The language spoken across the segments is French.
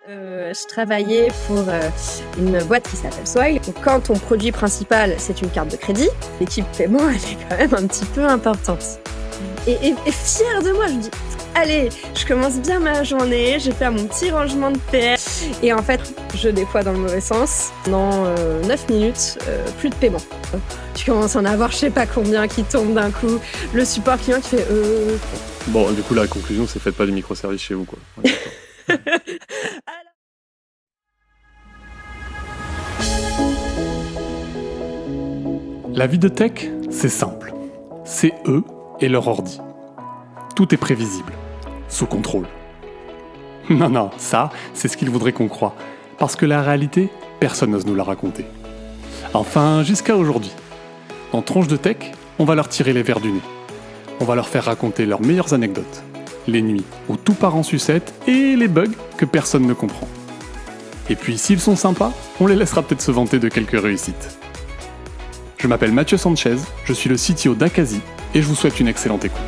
Je travaillais pour une boîte qui s'appelle Swile. Donc, quand ton produit principal, c'est une carte de crédit, l'équipe paiement, elle est quand même un petit peu importante. Et fière de moi, je me dis, allez, je commence bien ma journée, je vais faire mon petit rangement de PS. Et en fait, je déploie dans le mauvais sens. Dans 9 minutes, plus de paiement. Tu commences à en avoir je sais pas combien qui tombent d'un coup. Le support client qui fait Bon, du coup, la conclusion, c'est faites pas des microservices chez vous, quoi. La vie de tech, c'est simple. C'est eux et leur ordi. Tout est prévisible, sous contrôle. Non, ça, c'est ce qu'ils voudraient qu'on croie. Parce que la réalité, personne n'ose nous la raconter. Enfin, jusqu'à aujourd'hui. Dans Tronche de Tech, on va leur tirer les vers du nez. On va leur faire raconter leurs meilleures anecdotes, les nuits où tout part en sucette et les bugs que personne ne comprend. Et puis, s'ils sont sympas, on les laissera peut-être se vanter de quelques réussites. Je m'appelle Mathieu Sanchez, je suis le CTO d'Akazi et je vous souhaite une excellente écoute.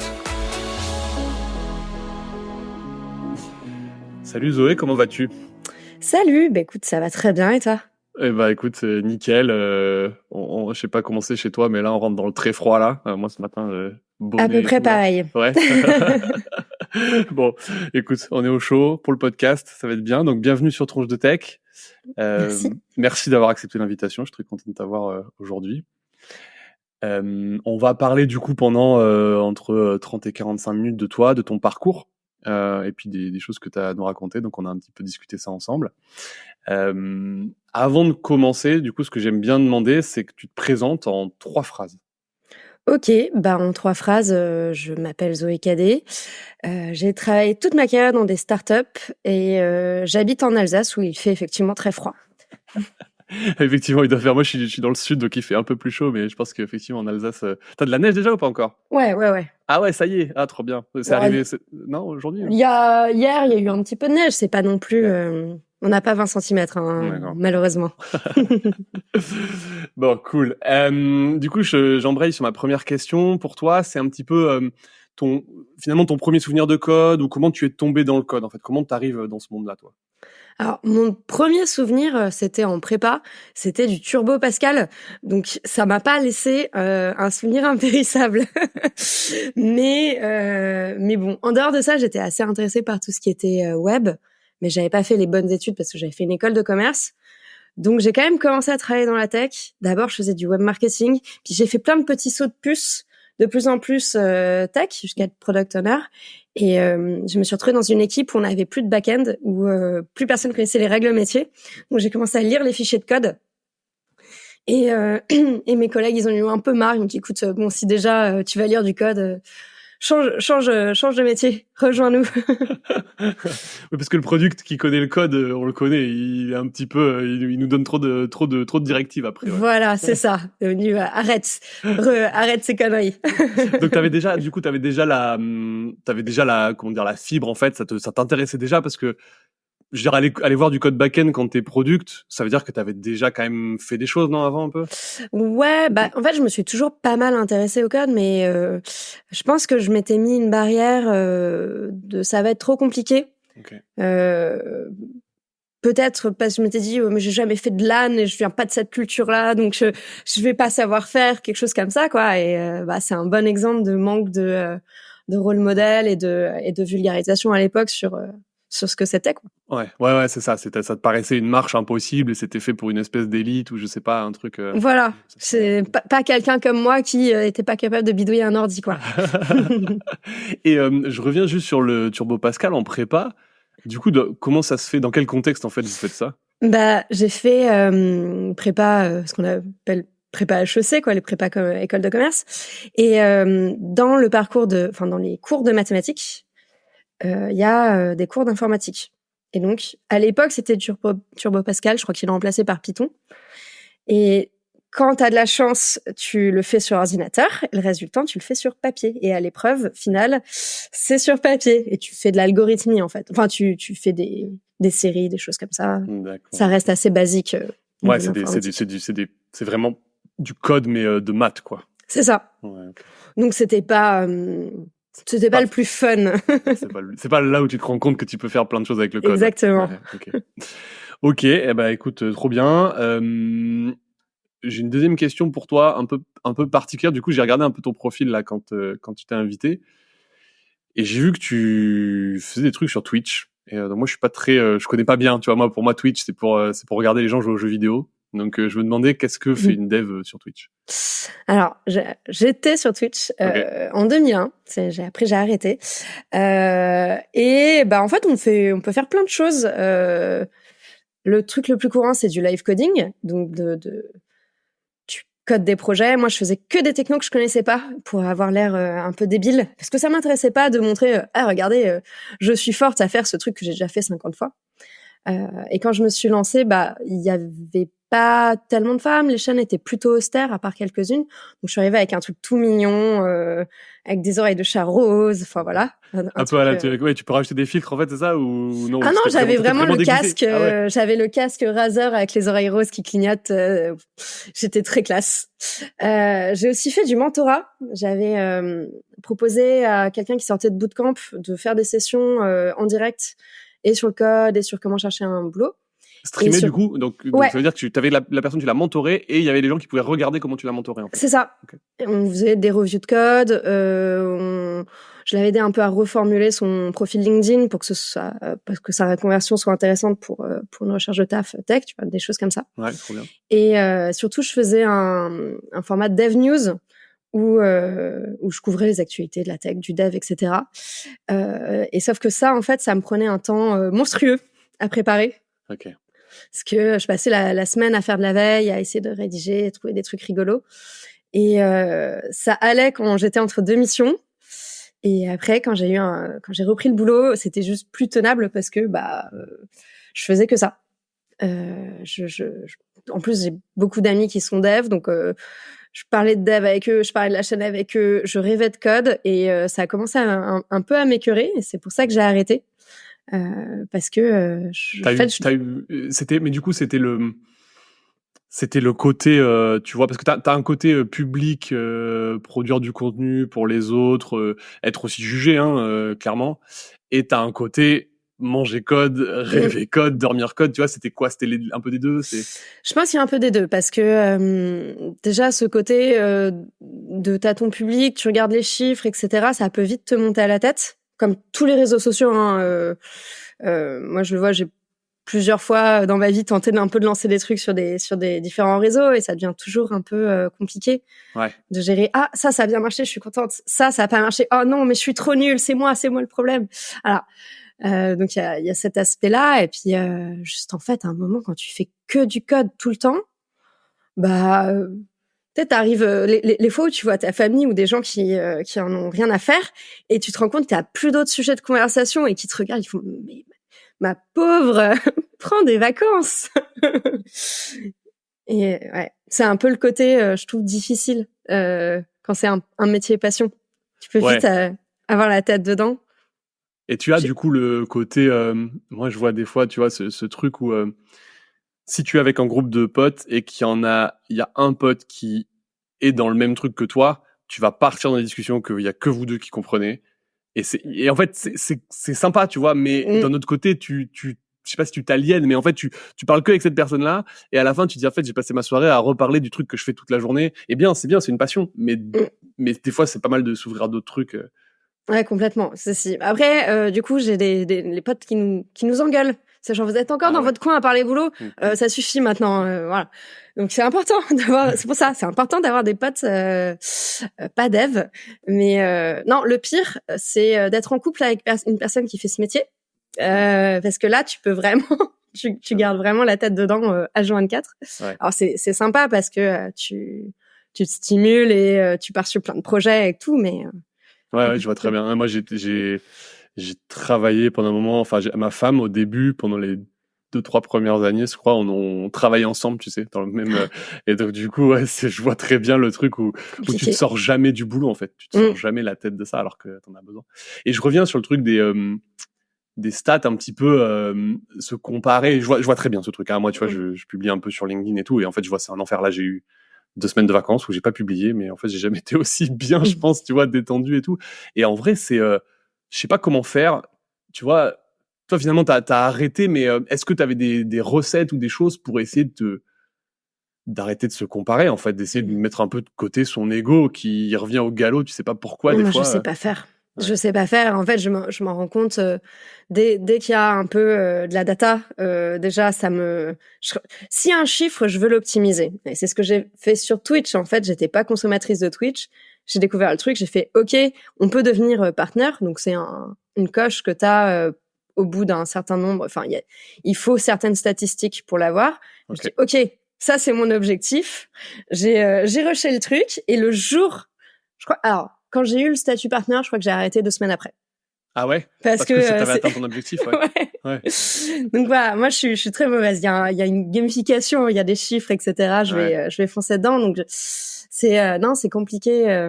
Salut Zoé, comment vas-tu ? Salut, écoute, ça va très bien et toi ? Eh bah écoute, nickel. Je sais pas comment c'est chez toi, mais là on rentre dans le très froid là. Moi ce matin, bonnet. À peu près pareil. Ouais. Bon, écoute, on est au chaud pour le podcast, ça va être bien. Donc bienvenue sur Tronche de Tech. Merci d'avoir accepté l'invitation. Je suis très content de t'avoir aujourd'hui. On va parler du coup pendant entre 30 et 45 minutes de toi, de ton parcours, et puis des choses que tu as à nous raconter. Donc on a un petit peu discuté ça ensemble. Avant de commencer, du coup, ce que j'aime bien demander, c'est que tu te présentes en 3 phrases. Ok, en 3 phrases, je m'appelle Zoé Cadet. J'ai travaillé toute ma carrière dans des startups et j'habite en Alsace où il fait effectivement très froid. Effectivement, il doit faire. Moi, je suis dans le sud, donc il fait un peu plus chaud, mais je pense qu'effectivement en Alsace, t'as de la neige déjà ou pas encore ? Ouais. Ah ouais, ça y est. Ah, trop bien. C'est arrivé. Non, aujourd'hui. Hier, il y a eu un petit peu de neige. C'est pas non plus. On n'a pas 20 cm, malheureusement. Bon, cool. Du coup, j'embraye sur ma première question. Pour toi, c'est un petit peu finalement ton premier souvenir de code ou comment tu es tombé dans le code, en fait. Comment tu arrives dans ce monde-là, toi ? Alors, mon premier souvenir, c'était en prépa, c'était du Turbo Pascal. Donc, ça m'a pas laissé un souvenir impérissable. Mais bon, en dehors de ça, j'étais assez intéressée par tout ce qui était web, mais j'avais pas fait les bonnes études parce que j'avais fait une école de commerce. Donc, j'ai quand même commencé à travailler dans la tech. D'abord, je faisais du web marketing, puis j'ai fait plein de petits sauts de puce, de plus en plus tech, jusqu'à être product owner. Et je me suis retrouvée dans une équipe où on n'avait plus de back-end, où plus personne connaissait les règles métiers. Donc, j'ai commencé à lire les fichiers de code. Et mes collègues, ils ont eu un peu marre. Ils m'ont dit, écoute, bon, si déjà tu vas lire du code, change de métier, rejoins-nous. Oui, parce que le product qui connaît le code, on le connaît, il est un petit peu, il nous donne trop de directives après. Ouais. Voilà, c'est ça. Arrête ces conneries. Donc t'avais déjà la, comment dire, la fibre en fait, ça t'intéressait déjà parce que, je veux dire, aller voir du code back-end quand t'es product, ça veut dire que t'avais déjà quand même fait des choses, non, avant un peu ? Ouais, en fait, je me suis toujours pas mal intéressée au code, mais je pense que je m'étais mis une barrière de ça va être trop compliqué. Okay. Peut-être parce que je m'étais dit mais j'ai jamais fait de LAN et je viens pas de cette culture-là, donc je vais pas savoir faire quelque chose comme ça, quoi. Et c'est un bon exemple de manque de rôle modèle et de vulgarisation à l'époque sur ce que c'était, quoi. Ouais, c'est ça. Ça te paraissait une marche impossible et c'était fait pour une espèce d'élite ou je sais pas, un truc. Voilà, c'est pas quelqu'un comme moi qui était pas capable de bidouiller un ordi, quoi. Et je reviens juste sur le Turbo Pascal en prépa. Du coup, comment ça se fait ? Dans quel contexte en fait vous faites ça ? J'ai fait prépa, ce qu'on appelle prépa HEC, quoi, les prépas comme école de commerce. Et dans le parcours dans les cours de mathématiques, il y a des cours d'informatique. Et donc, à l'époque, c'était Turbo Pascal. Je crois qu'il est remplacé par Python. Et quand tu as de la chance, tu le fais sur ordinateur. Et le reste du temps, tu le fais sur papier. Et à l'épreuve finale, c'est sur papier. Et tu fais de l'algorithmie, en fait. Enfin, tu fais des séries, des choses comme ça. D'accord. Ça reste assez basique. Ouais, c'est vraiment du code, mais de maths, quoi. C'est ça. Ouais, okay. Donc, c'était pas C'était pas le plus fun. c'est pas là où tu te rends compte que tu peux faire plein de choses avec le code. Exactement. Ok, eh ben écoute, trop bien. J'ai une deuxième question pour toi, un peu particulière. Du coup, j'ai regardé un peu ton profil là quand tu t'es invité, et j'ai vu que tu faisais des trucs sur Twitch. Et donc moi, je suis pas très, je connais pas bien. Tu vois, pour moi, Twitch, c'est pour regarder les gens jouer aux jeux vidéo. Donc, je me demandais qu'est-ce que fait une dev sur Twitch. Alors, j'étais sur Twitch en 2001. Après, j'ai arrêté. Et bah en fait, on peut faire plein de choses. Le truc le plus courant, c'est du live coding, donc tu codes des projets. Moi, je faisais que des technos que je connaissais pas pour avoir l'air un peu débile, parce que ça m'intéressait pas de montrer regardez, je suis forte à faire ce truc que j'ai déjà fait 50 fois. Et quand je me suis lancée, bah il y avait pas tellement de femmes, les chaînes étaient plutôt austères à part quelques-unes. Donc je suis arrivée avec un truc tout mignon, avec des oreilles de chat rose, enfin voilà. Un peu à la ouais, tu peux rajouter des filtres en fait, c'est ça ou non? Ah non, j'avais vraiment le casque, j'avais le casque Razer avec les oreilles roses qui clignotent. J'étais très classe. J'ai aussi fait du mentorat. J'avais proposé à quelqu'un qui sortait de bootcamp de faire des sessions en direct et sur le code et sur comment chercher un boulot. Streamer du coup, donc ça veut dire que tu avais la personne, tu l'as mentorée et il y avait des gens qui pouvaient regarder comment tu l'as mentorée en fait. C'est ça. Okay. On faisait des reviews de code, je l'avais aidé un peu à reformuler son profil LinkedIn pour que parce que sa reconversion soit intéressante pour une recherche de taf tech, tu vois, des choses comme ça. Ouais, trop bien. Et surtout je faisais un format dev news où je couvrais les actualités de la tech, du dev, etc. Et sauf que ça, en fait, ça me prenait un temps monstrueux à préparer. Ok. Parce que je passais la semaine à faire de la veille, à essayer de rédiger, à trouver des trucs rigolos. Et ça allait quand j'étais entre deux missions. Et après, quand j'ai repris le boulot, c'était juste plus tenable parce que je faisais que ça. En plus, j'ai beaucoup d'amis qui sont devs, donc je parlais de dev avec eux, je parlais de la chaîne avec eux, je rêvais de code et ça a commencé un peu à m'écœurer. Et c'est pour ça que j'ai arrêté. Parce que mais du coup c'était le côté tu vois, parce que t'as un côté public, produire du contenu pour les autres, être aussi jugé clairement, et t'as un côté manger code, rêver code, dormir code, tu vois, c'était quoi? C'était un peu des deux? Je pense qu'il y a un peu des deux, parce que déjà ce côté de t'as ton public, tu regardes les chiffres, etc., ça peut vite te monter à la tête, comme tous les réseaux sociaux. Moi, je le vois, j'ai plusieurs fois dans ma vie tenté d'un peu de lancer des trucs sur des différents réseaux, et ça devient toujours un peu compliqué de gérer. Ah, ça a bien marché, je suis contente. Ça a pas marché. Oh non, mais je suis trop nulle, c'est moi le problème. Alors, donc il y a cet aspect-là, et puis juste en fait, à un moment, quand tu fais que du code tout le temps, peut-être t'arrives les fois où tu vois ta famille ou des gens qui en ont rien à faire, et tu te rends compte que t'as plus d'autres sujets de conversation et qui te regardent, ils font mais ma pauvre, prends des vacances. Et ouais, c'est un peu le côté, je trouve, difficile quand c'est un métier passion. Tu peux vite avoir la tête dedans. Et tu as du coup le côté, moi je vois des fois, tu vois, ce truc où si tu es avec un groupe de potes et il y a un pote qui est dans le même truc que toi, tu vas partir dans la discussion qu'il y a que vous deux qui comprenez. Et en fait, c'est sympa, tu vois, mais d'un autre côté, je sais pas si tu t'aliènes, mais en fait, tu parles que avec cette personne-là, et à la fin, tu dis, en fait, j'ai passé ma soirée à reparler du truc que je fais toute la journée. Et bien, c'est une passion, mais des fois, c'est pas mal de s'ouvrir à d'autres trucs. Ouais, complètement. Si. Après, du coup, j'ai les potes qui nous engueulent. C'est genre, vous êtes encore dans votre coin à parler boulot, ça suffit maintenant, voilà. Donc c'est important c'est pour ça, c'est important d'avoir des potes pas dev, mais non, le pire, c'est d'être en couple avec une personne qui fait ce métier, parce que là, tu peux vraiment, tu gardes vraiment la tête dedans H24. Ouais. Alors c'est sympa parce que tu te stimules et tu pars sur plein de projets et tout, mais ouais, je vois très bien. Moi, j'ai travaillé pendant un moment, enfin, ma femme, au début, pendant les 2-3 premières années, je crois, on travaillait ensemble, tu sais, dans le même, et donc, du coup, je vois très bien le truc où tu te sors jamais du boulot, en fait. Tu te sors jamais la tête de ça, alors que t'en as besoin. Et je reviens sur le truc des stats un petit peu, se comparer. Je vois très bien ce truc. Moi, tu vois, je publie un peu sur LinkedIn et tout, et en fait, je vois, c'est un enfer. Là, j'ai eu 2 semaines de vacances où j'ai pas publié, mais en fait, j'ai jamais été aussi bien, je pense, tu vois, détendu et tout. Et en vrai, c'est, je sais pas comment faire, tu vois. Toi, finalement, t'as arrêté, mais est-ce que t'avais des recettes ou des choses pour essayer d'arrêter de se comparer, en fait, d'essayer de mettre un peu de côté son ego qui revient au galop, tu sais pas pourquoi, des moi, fois. Je sais pas faire. Ouais. Je sais pas faire. En fait, je m'en rends compte dès qu'il y a un peu de la data. Déjà, s'il y a un chiffre, je veux l'optimiser. Et c'est ce que j'ai fait sur Twitch. En fait, j'étais pas consommatrice de Twitch. J'ai découvert le truc. J'ai fait OK, on peut devenir partenaire. Donc c'est une coche que t'as au bout d'un certain nombre. Enfin, il faut certaines statistiques pour l'avoir. Okay. Je dis OK, ça c'est mon objectif. J'ai rushé le truc et le jour, je crois. Alors. Quand j'ai eu le statut partenaire, je crois que j'ai arrêté 2 semaines après. Ah ouais? Parce que t'avais atteint ton objectif, ouais. Ouais. Donc voilà, moi je suis très mauvaise. Il y a une gamification, il y a des chiffres, etc. Je vais foncer dedans. Donc non, c'est compliqué.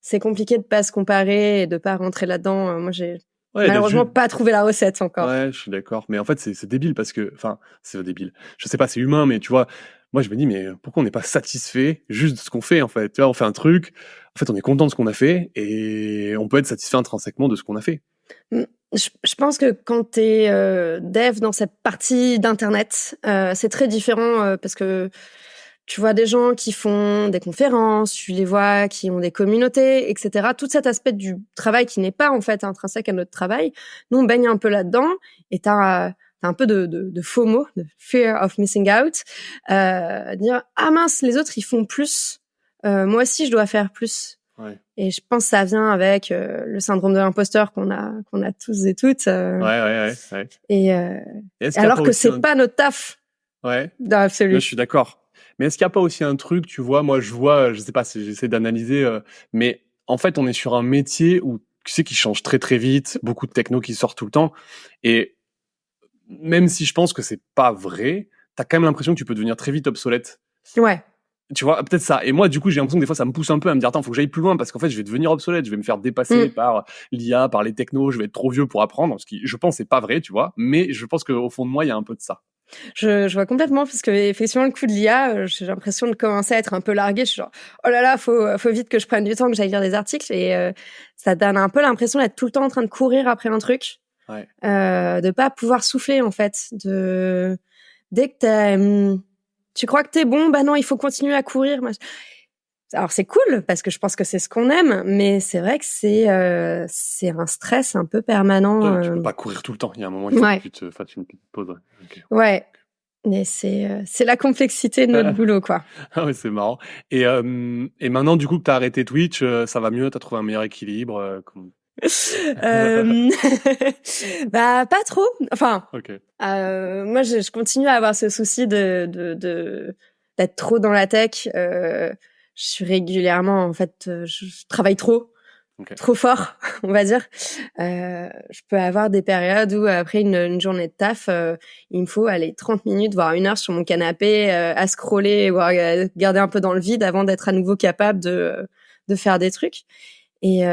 C'est compliqué de pas se comparer et de pas rentrer là-dedans. Moi j'ai malheureusement pas trouvé la recette encore. Ouais, je suis d'accord. Mais en fait c'est débile parce que, enfin, c'est débile. Je sais pas, c'est humain, mais tu vois. Moi, je me dis, mais pourquoi on n'est pas satisfait juste de ce qu'on fait, en fait? Tu vois, on fait un truc, en fait, on est content de ce qu'on a fait et on peut être satisfait intrinsèquement de ce qu'on a fait. Je pense que quand t'es dev dans cette partie d'Internet, c'est très différent parce que tu vois des gens qui font des conférences, tu les vois qui ont des communautés, etc. Tout cet aspect du travail qui n'est pas, en fait, intrinsèque à notre travail, nous, on baigne un peu là-dedans et t'as un peu de FOMO, de fear of missing out, dire ah mince, les autres ils font plus, moi aussi je dois faire plus. Ouais. Et je pense que ça vient avec le syndrome de l'imposteur qu'on a tous et toutes. Ouais. Et alors que c'est pas notre taf. Ouais. Dans l'absolu. Je suis d'accord. Mais est-ce qu'il n'y a pas aussi un truc, tu vois, moi je vois, je sais pas si j'essaie d'analyser, mais en fait on est sur un métier où tu sais qui change très très vite, beaucoup de techno qui sortent tout le temps, et même si je pense que c'est pas vrai, t'as quand même l'impression que tu peux devenir très vite obsolète. Ouais. Tu vois, peut-être ça. Et moi, du coup, j'ai l'impression que des fois, ça me pousse un peu à me dire, attends, faut que j'aille plus loin parce qu'en fait, je vais devenir obsolète, je vais me faire dépasser par l'IA, par les technos, je vais être trop vieux pour apprendre, ce qui, je pense, c'est pas vrai, tu vois. Mais je pense qu'au fond de moi, il y a un peu de ça. Je vois complètement, parce que effectivement, le coup de l'IA, j'ai l'impression de commencer à être un peu larguée. Je suis genre, oh là là, faut vite que je prenne du temps, que j'aille lire des articles. Et ça donne un peu l'impression d'être tout le temps en train de courir après un truc. Ouais. De pas pouvoir souffler, en fait. Dès que tu crois que t'es bon, bah non, il faut continuer à courir. Alors c'est cool parce que je pense que c'est ce qu'on aime, mais c'est vrai que c'est un stress un peu permanent. Tu peux pas courir tout le temps. Il y a un moment, il faut que tu te fasses une petite pause. Okay. Ouais, mais c'est la complexité de notre boulot, quoi. Ah ouais, c'est marrant. Et maintenant, du coup, que t'as arrêté Twitch, ça va mieux, t'as trouvé un meilleur équilibre. Bah pas trop. Enfin, okay. Moi je continue à avoir ce souci d'être trop dans la tech. Je suis régulièrement, en fait, je travaille trop, trop fort, on va dire. Je peux avoir des périodes où après une journée de taf, il me faut aller 30 minutes, voire 1 heure sur mon canapé à scroller, voire garder un peu dans le vide avant d'être à nouveau capable de faire des trucs. Et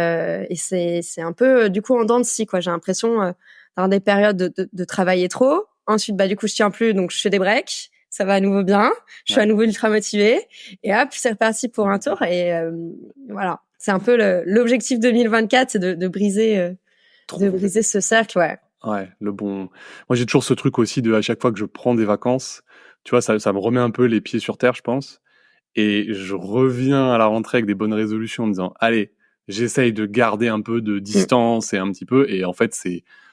c'est un peu du coup en dents de scie, quoi. J'ai l'impression d'avoir des périodes de travailler trop. Ensuite, bah du coup je tiens plus, donc je fais des breaks. Ça va à nouveau bien. Je suis à nouveau ultra motivée. Et hop, c'est reparti pour un tour. Et voilà, c'est un peu l'objectif 2024, c'est de briser ce cercle, ouais. Ouais, le bon. Moi j'ai toujours ce truc aussi de à chaque fois que je prends des vacances, tu vois, ça me remet un peu les pieds sur terre, je pense. Et je reviens à la rentrée avec des bonnes résolutions en me disant allez. J'essaye de garder un peu de distance et un petit peu, et en fait,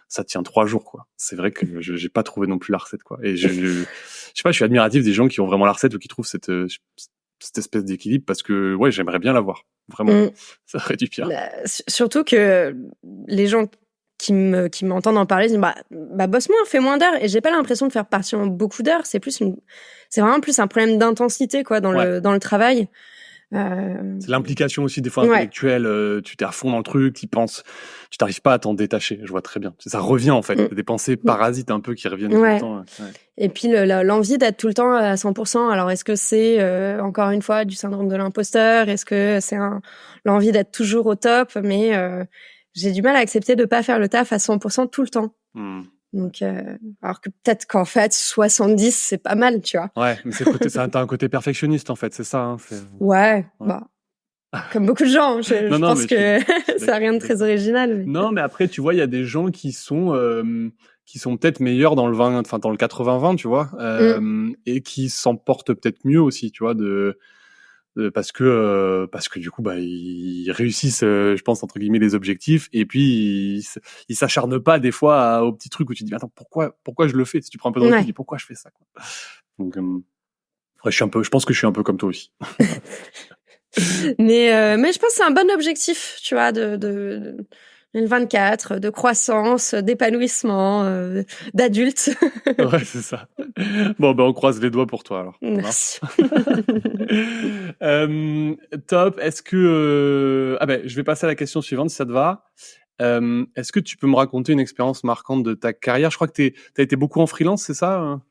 ça tient 3 jours, quoi. C'est vrai que j'ai pas trouvé non plus la recette, quoi. Et je sais pas, je suis admiratif des gens qui ont vraiment la recette ou qui trouvent cette espèce d'équilibre parce que, ouais, j'aimerais bien l'avoir. Vraiment. Ça ferait du bien. Surtout que les gens qui m'entendent en parler disent, bah, bosse moins, fais moins d'heures. Et j'ai pas l'impression de faire partir beaucoup d'heures. C'est vraiment plus un problème d'intensité, quoi, dans le travail. C'est l'implication aussi des fois intellectuelle, tu t'es à fond dans le truc, tu t'arrives pas à t'en détacher, je vois très bien. Ça revient en fait, des pensées parasites un peu qui reviennent tout le temps. Ouais. Et puis l'envie d'être tout le temps à 100%, alors est-ce que c'est encore une fois du syndrome de l'imposteur, est-ce que c'est l'envie d'être toujours au top, mais j'ai du mal à accepter de pas faire le taf à 100% tout le temps. Donc, alors que peut-être qu'en fait, 70, c'est pas mal, tu vois. Ouais, mais t'as un côté perfectionniste, en fait, c'est ça. Hein, ouais, bah, comme beaucoup de gens, je pense que ça n'a rien de très original. Mais... Non, mais après, tu vois, il y a des gens qui sont peut-être meilleurs dans le 20, enfin dans le 80-20, tu vois, et qui s'en portent peut-être mieux aussi, tu vois, parce que du coup, bah, ils réussissent, je pense entre guillemets, les objectifs, et puis ils s'acharnent pas des fois aux petits trucs où tu te dis attends, pourquoi je le fais? Si tu prends un peu de recul, tu dis pourquoi je fais ça, quoi. Donc, je pense que je suis un peu comme toi aussi. mais je pense que c'est un bon objectif, tu vois, de 2024, de croissance, d'épanouissement, d'adulte. Ouais, c'est ça. Bon, ben on croise les doigts pour toi alors. Merci. Top. Est-ce que je vais passer à la question suivante si ça te va. Est-ce que tu peux me raconter une expérience marquante de ta carrière? Je crois que t'as été beaucoup en freelance, c'est ça?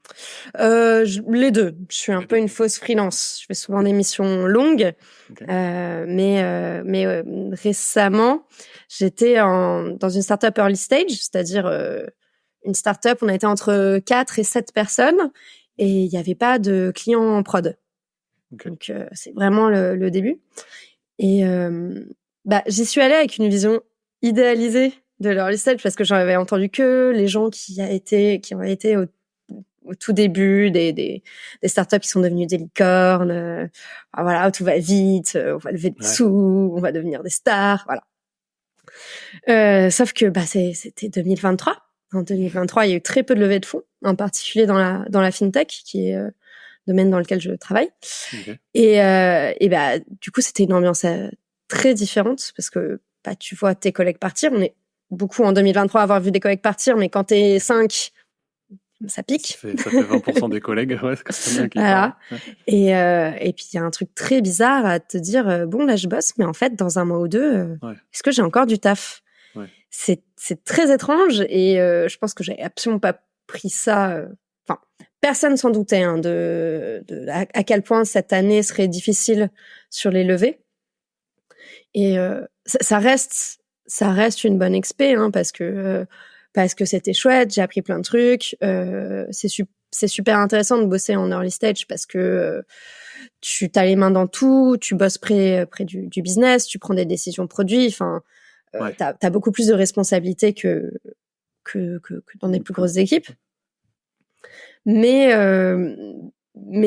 Les deux. Je suis un peu une fausse freelance. Je fais souvent des missions longues, okay. mais récemment, j'étais dans une startup early stage, c'est-à-dire une startup. On a été entre 4 et 7 personnes et il n'y avait pas de clients en prod. Okay. Donc c'est vraiment le début. Et j'y suis allée avec une vision idéalisée de l'early stage parce que j'en avais entendu que les gens qui ont été au tout début des startups qui sont devenues des licornes. Voilà, tout va vite, on va lever des sous, on va devenir des stars, voilà. Sauf que c'était 2023. En 2023, il y a eu très peu de levées de fonds, en particulier dans la fintech, qui est domaine dans lequel je travaille. Okay. Et du coup, c'était une ambiance très différente parce que tu vois tes collègues partir. On est beaucoup en 2023 à avoir vu des collègues partir, mais quand t'es 5, ça pique. Ça fait 20% des collègues, ouais, c'est bien qu'ils voilà. Et puis il y a un truc très bizarre à te dire bon là je bosse, mais en fait dans un mois ou deux, est-ce que j'ai encore du taf? C'est très étrange et je pense que j'avais absolument pas pris ça. Personne s'en doutait à quel point cette année serait difficile sur les levées. Et ça reste une bonne expé, hein, parce que c'était chouette, j'ai appris plein de trucs. C'est super intéressant de bosser en early stage parce que tu t'as les mains dans tout, tu bosses près du business, tu prends des décisions produits. Enfin, t'as beaucoup plus de responsabilités que dans des plus grosses équipes. Mais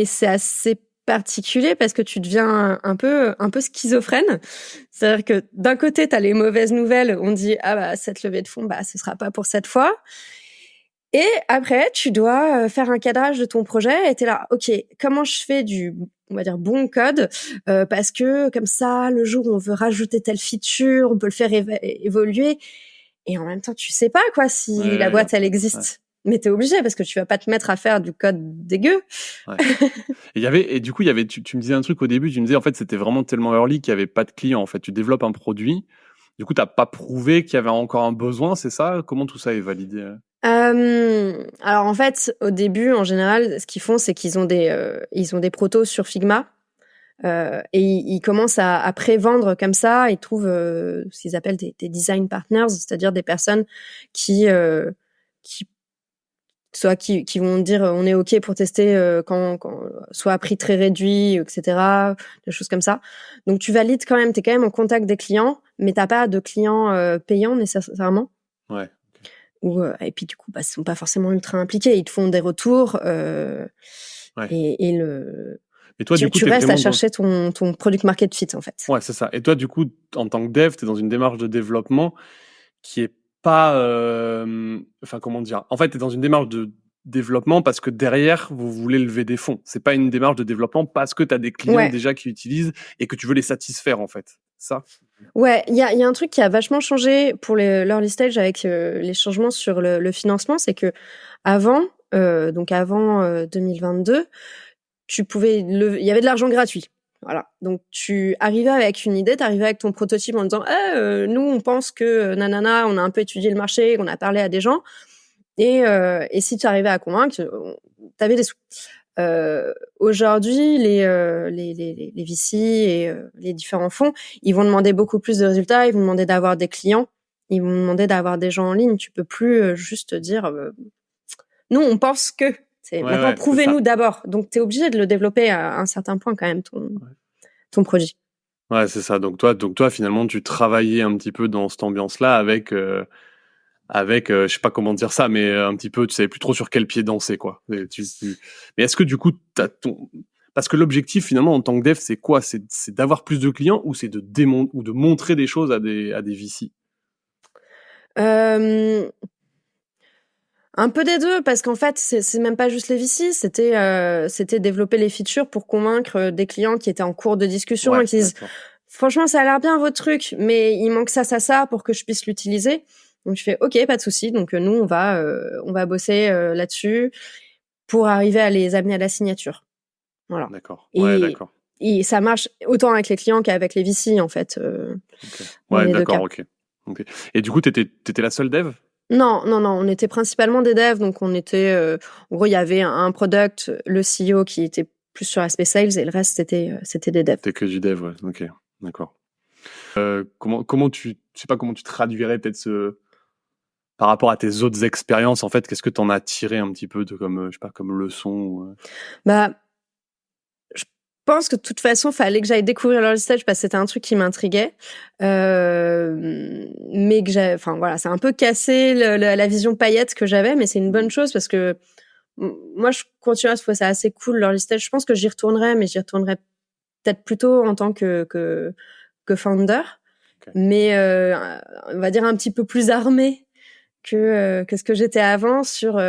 c'est assez particulier parce que tu deviens un peu schizophrène. C'est-à-dire que d'un côté, tu as les mauvaises nouvelles, on dit cette levée de fonds, ce sera pas pour cette fois. Et après, tu dois faire un cadrage de ton projet et tu es là, OK, comment je fais du, on va dire, bon code parce que comme ça, le jour où on veut rajouter telle feature, on peut le faire évoluer. Et en même temps, tu sais pas si la boîte, elle existe. Ouais. Mais t'es obligé parce que tu vas pas te mettre à faire du code dégueu. Ouais. Et du coup, tu me disais un truc au début, tu me disais en fait c'était vraiment tellement early qu'il y avait pas de clients. En fait, tu développes un produit. Du coup, t'as pas prouvé qu'il y avait encore un besoin, c'est ça? Comment tout ça est validé? Alors en fait, au début, en général, ce qu'ils font, c'est qu'ils ont des protos sur Figma. Et ils commencent à prévendre comme ça. Ils trouvent ce qu'ils appellent des design partners, c'est-à-dire des personnes qui vont dire on est OK pour tester quand soit à prix très réduit, etc., des choses comme ça. Donc tu valides quand même, t'es quand même en contact des clients, mais t'as pas de clients payants nécessairement. Ouais. Et puis du coup, ils sont pas forcément ultra impliqués. Ils te font des retours et toi, du coup, tu restes à chercher ton product market fit en fait. Ouais, c'est ça. Et toi, du coup, en tant que dev, t'es dans une démarche de développement qui est pas, comment dire. En fait, t'es dans une démarche de développement parce que derrière, vous voulez lever des fonds. C'est pas une démarche de développement parce que t'as des clients déjà qui utilisent et que tu veux les satisfaire en fait. Ça. Ouais, il y a un truc qui a vachement changé pour l'early stage avec les changements sur le financement, c'est que avant 2022, il y avait de l'argent gratuit. Voilà. Donc, tu arrivais avec une idée, t'arrivais avec ton prototype en disant, nous, on pense que, nanana, on a un peu étudié le marché, on a parlé à des gens. Et si tu arrivais à convaincre, t'avais des sous. Aujourd'hui, les VC et les différents fonds, ils vont demander beaucoup plus de résultats, ils vont demander d'avoir des clients, ils vont demander d'avoir des gens en ligne. Tu peux plus juste dire, nous, on pense que. Maintenant, prouvez-nous d'abord. Donc, tu es obligé de le développer à un certain point quand même, ton produit. Ouais, c'est ça. Donc toi, finalement, tu travaillais un petit peu dans cette ambiance-là avec je sais pas comment dire ça, mais un petit peu, tu savais plus trop sur quel pied danser, quoi. Mais est-ce que du coup, parce que l'objectif finalement en tant que dev, c'est quoi? C'est d'avoir plus de clients ou c'est de montrer des choses à des VC? Un peu des deux, parce qu'en fait, c'est même pas juste les VC, c'était développer les features pour convaincre des clients qui étaient en cours de discussion et qui disent franchement, ça a l'air bien votre truc, mais il manque ça pour que je puisse l'utiliser. Donc je fais OK, pas de souci. Donc nous, on va bosser là-dessus pour arriver à les amener à la signature. Voilà. D'accord. Ouais, d'accord. Et ça marche autant avec les clients qu'avec les VC, en fait. Okay. Ouais, d'accord, ok. Et du coup, t'étais la seule dev? Non, on était principalement des devs, donc on était, en gros, il y avait un product, le CEO qui était plus sur l'aspect sales et le reste c'était des devs. C'était que du dev, ouais. Ok, d'accord. Comment je sais pas comment tu traduirais peut-être par rapport à tes autres expériences, en fait, qu'est-ce que t'en as tiré un petit peu comme, je sais pas, comme leçon Je pense que de toute façon, fallait que j'aille découvrir l'early stage parce que c'était un truc qui m'intriguait. Mais que c'est un peu cassé la vision paillette que j'avais, mais c'est une bonne chose parce que moi, je continue à trouver ça assez cool, l'early stage. Je pense que j'y retournerai, mais j'y retournerai peut-être plutôt en tant que founder. Okay. Mais on va dire un petit peu plus armé que ce que j'étais avant sur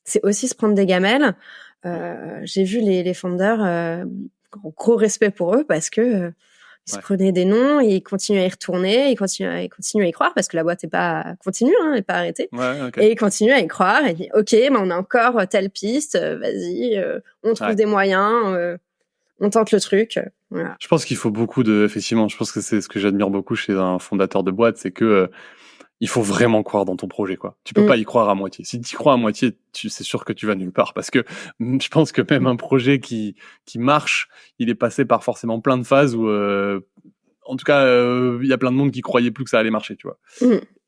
c'est aussi se prendre des gamelles. J'ai vu les founders, gros respect pour eux parce que ils se prenaient des noms, ils continuent à y retourner, ils continuent à y croire parce que la boîte est pas continue, elle est pas arrêtée. Et ils continuent à y croire et disent OK, on a encore telle piste, vas-y, on trouve des moyens, on tente le truc. Voilà. Je pense qu'il faut effectivement, je pense que c'est ce que j'admire beaucoup chez un fondateur de boîte, c'est que il faut vraiment croire dans ton projet, quoi. Tu peux pas y croire à moitié. Si tu y crois à moitié, c'est sûr que tu vas nulle part parce que je pense que même un projet qui marche, il est passé par forcément plein de phases où en tout cas, il y a plein de monde qui croyait plus que ça allait marcher, tu vois.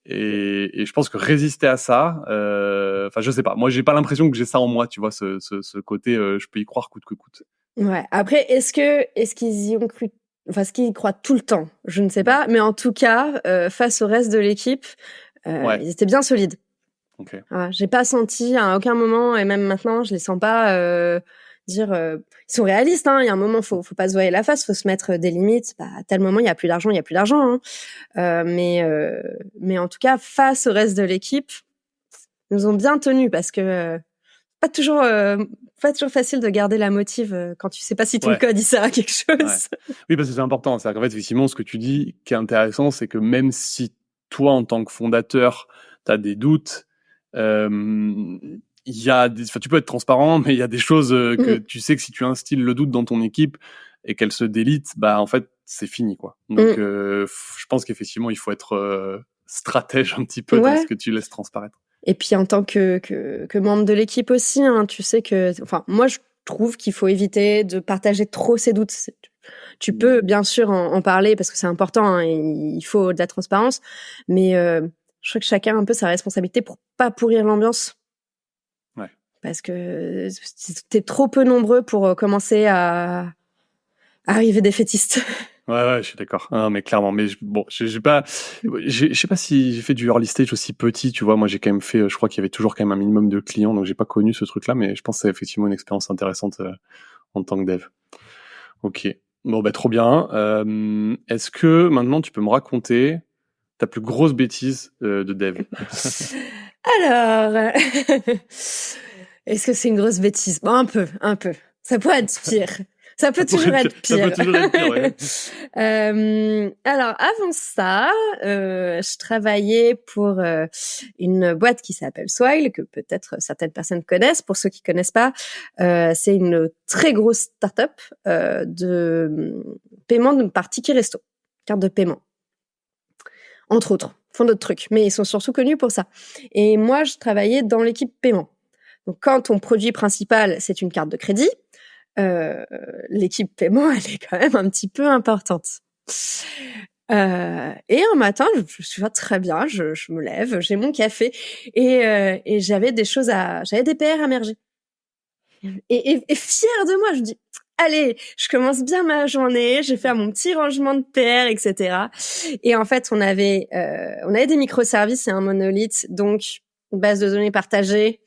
Et je pense que résister à ça, je sais pas. Moi, j'ai pas l'impression que j'ai ça en moi, tu vois, ce côté, je peux y croire coûte que coûte. Ouais. Après, est-ce qu'ils y ont cru? Enfin, est-ce qu'ils y croient tout le temps? Je ne sais pas. Mais en tout cas, face au reste de l'équipe, ils étaient bien solides. Okay. J'ai pas senti à aucun moment, et même maintenant, je les sens pas dire. Ils sont réalistes. Il y a un moment, faut pas se voiler la face, faut se mettre des limites. À tel moment, il y a plus d'argent, mais en tout cas, face au reste de l'équipe, ils nous ont bien tenus parce que pas toujours facile de garder la motive quand tu sais pas si ton code il sert à quelque chose. Ouais. Oui, parce que c'est important. C'est qu'en fait, effectivement, ce que tu dis qui est intéressant, c'est que même si toi, en tant que fondateur, tu as des doutes, tu peux être transparent, mais il y a des choses que tu sais que si tu instilles le doute dans ton équipe et qu'elle se délite, en fait, c'est fini, quoi. Donc, je pense qu'effectivement, il faut être stratège un petit peu dans ce que tu laisses transparaître. Et puis en tant que membre de l'équipe aussi, tu sais que, moi je trouve qu'il faut éviter de partager trop ses doutes. Tu peux bien sûr en parler parce que c'est important, et il faut de la transparence, mais je crois que chacun a un peu sa responsabilité pour pas pourrir l'ambiance. Ouais. Parce que t'es trop peu nombreux pour commencer à arriver défaitistes. Ouais, je suis d'accord. Non, mais clairement, mais je sais pas si j'ai fait du early stage aussi petit, tu vois. Moi, j'ai quand même fait, je crois qu'il y avait toujours quand même un minimum de clients, donc j'ai pas connu ce truc-là, mais je pense que c'est effectivement une expérience intéressante en tant que dev. Ok. Bon, trop bien. Est-ce que maintenant tu peux me raconter ta plus grosse bêtise de dev? Alors, est-ce que c'est une grosse bêtise? Bon, un peu. Ça pourrait être pire. Ça peut toujours être pire. Alors, avant ça, je travaillais pour une boîte qui s'appelle Swile, que peut-être certaines personnes connaissent. Pour ceux qui connaissent pas, c'est une très grosse start-up de paiement par ticket resto, carte de paiement. Entre autres, font d'autres trucs, mais ils sont surtout connus pour ça. Et moi, je travaillais dans l'équipe paiement. Donc, quand ton produit principal, c'est une carte de crédit, l'équipe paiement, elle est quand même un petit peu importante. Et un matin, je me suis dit, très bien, je me lève, j'ai mon café et j'avais j'avais des PR à merger. Et fière de moi, je dis, allez, je commence bien ma journée, je vais faire mon petit rangement de PR, etc. Et en fait, on avait des microservices et un monolithe, donc une base de données partagée.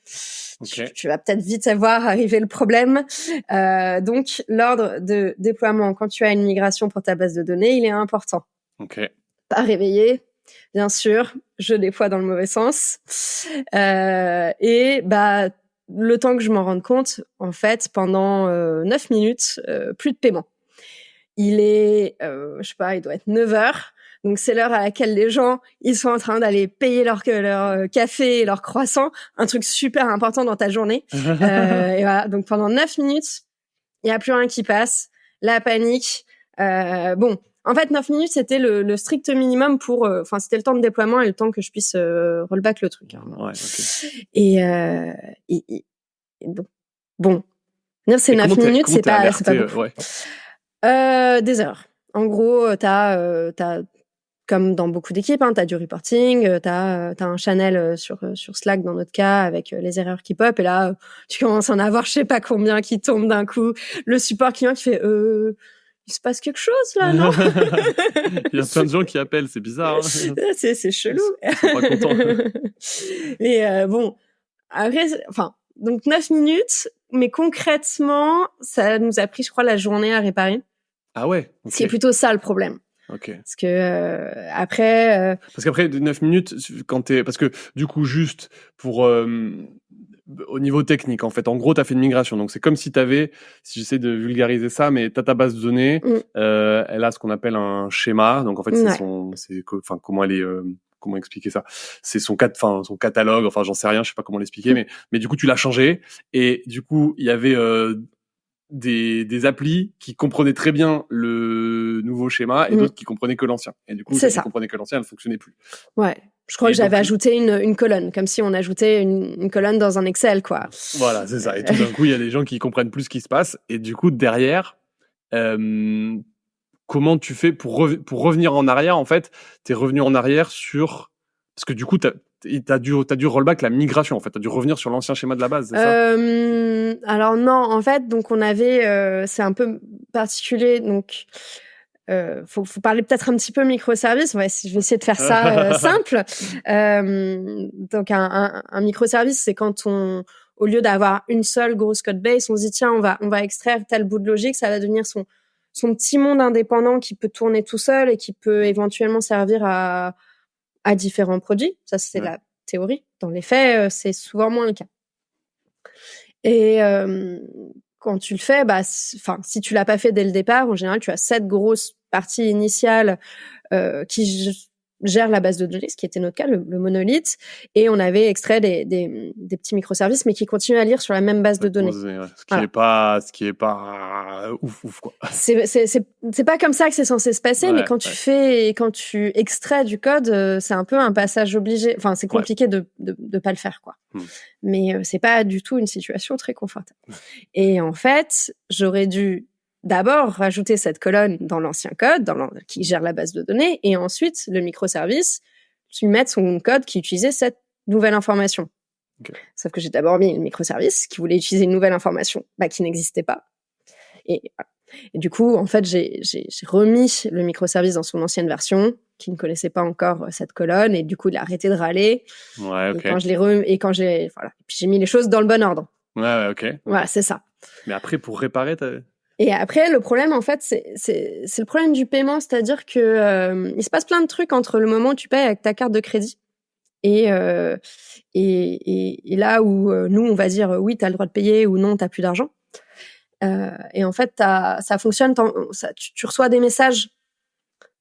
Okay. Tu vas peut-être vite voir arriver le problème. Donc, l'ordre de déploiement, quand tu as une migration pour ta base de données, il est important. Okay. Pas réveillé, bien sûr. Je déploie dans le mauvais sens. Et le temps que je m'en rende compte, en fait, pendant 9 minutes, plus de paiement. Il est, je sais pas, il doit être 9h. Donc, c'est l'heure à laquelle les gens, ils sont en train d'aller payer leur café et leur croissant. Un truc super important dans ta journée. Et voilà. Donc, pendant 9 minutes, il n'y a plus rien qui passe. La panique. En fait, 9 minutes, c'était le strict minimum pour... c'était le temps de déploiement et le temps que je puisse rollback le truc. Hein. Ouais, okay. Et bon. C'est 9 minutes, c'est pas beaucoup. Ouais. Des heures. En gros, t'as comme dans beaucoup d'équipes, hein, t'as du reporting, t'as un channel sur Slack dans notre cas avec les erreurs qui pop et là tu commences à en avoir je sais pas combien qui tombent d'un coup. Le support client qui fait il se passe quelque chose là, non? Il y a plein de gens qui appellent, c'est bizarre. Hein. C'est chelou. Ils sont pas contents. Et après, donc 9 minutes, mais concrètement, ça nous a pris, je crois, la journée à réparer. Ah ouais. Okay. C'est plutôt ça le problème. Ok. Parce que après. Parce qu'après 9 minutes, parce que du coup juste pour au niveau technique en fait, en gros t'as fait une migration, donc c'est comme si j'essaie de vulgariser ça, mais t'as ta base de données, elle a ce qu'on appelle un schéma, donc en fait comment elle est. Comment expliquer ça? C'est son catalogue, enfin j'en sais rien, je sais pas comment l'expliquer, mais du coup tu l'as changé et du coup il y avait des applis qui comprenaient très bien le nouveau schéma et d'autres qui comprenaient que l'ancien. Et du coup, celles qui comprenaient que l'ancien, elles ne fonctionnaient plus. Ouais. Je crois que j'avais ajouté une colonne, comme si on ajoutait une colonne dans un Excel, quoi. Voilà, c'est ça. Et tout d'un coup, il y a des gens qui comprennent plus ce qui se passe. Et du coup, derrière, comment tu fais pour revenir en arrière, en fait? T'es revenu en arrière parce que du coup, t'as dû rollback la migration, en fait. T'as dû revenir sur l'ancien schéma de la base, c'est ça? Alors non, en fait, donc on avait, c'est un peu particulier, donc faut parler peut-être un petit peu microservice. Je vais essayer de faire ça simple. Donc un microservice, c'est quand au lieu d'avoir une seule grosse code base, on se dit tiens, on va extraire tel bout de logique, ça va devenir son petit monde indépendant qui peut tourner tout seul et qui peut éventuellement servir à différents produits. Ça, c'est la théorie. Dans les faits, c'est souvent moins le cas. Et quand tu le fais, si tu l'as pas fait dès le départ, en général, tu as cette grosse partie initiale qui gère la base de données, ce qui était notre cas, le monolithe, et on avait extrait des petits microservices, mais qui continuent à lire sur la même base de données. Ce qui est pas ouf quoi. C'est pas comme ça que c'est censé se passer, mais quand tu extrais du code, c'est un peu un passage obligé. Enfin, c'est compliqué de pas le faire, quoi. Mais c'est pas du tout une situation très confortable. Et en fait, j'aurais dû d'abord rajouter cette colonne dans l'ancien code, qui gère la base de données, et ensuite le microservice, tu mettre son code qui utilisait cette nouvelle information. Okay. Sauf que j'ai d'abord mis le microservice qui voulait utiliser une nouvelle information qui n'existait pas. Et du coup, en fait, j'ai remis le microservice dans son ancienne version, qui ne connaissait pas encore cette colonne, et du coup, il a arrêté de râler. Ouais, ok. Et puis j'ai mis les choses dans le bon ordre. Ouais, ok. Voilà, c'est ça. Mais après, pour réparer, Et après, le problème, en fait, c'est le problème du paiement, c'est-à-dire que il se passe plein de trucs entre le moment où tu payes avec ta carte de crédit et là où nous, on va dire oui, t'as le droit de payer ou non, t'as plus d'argent. Et en fait, ça fonctionne, tu reçois des messages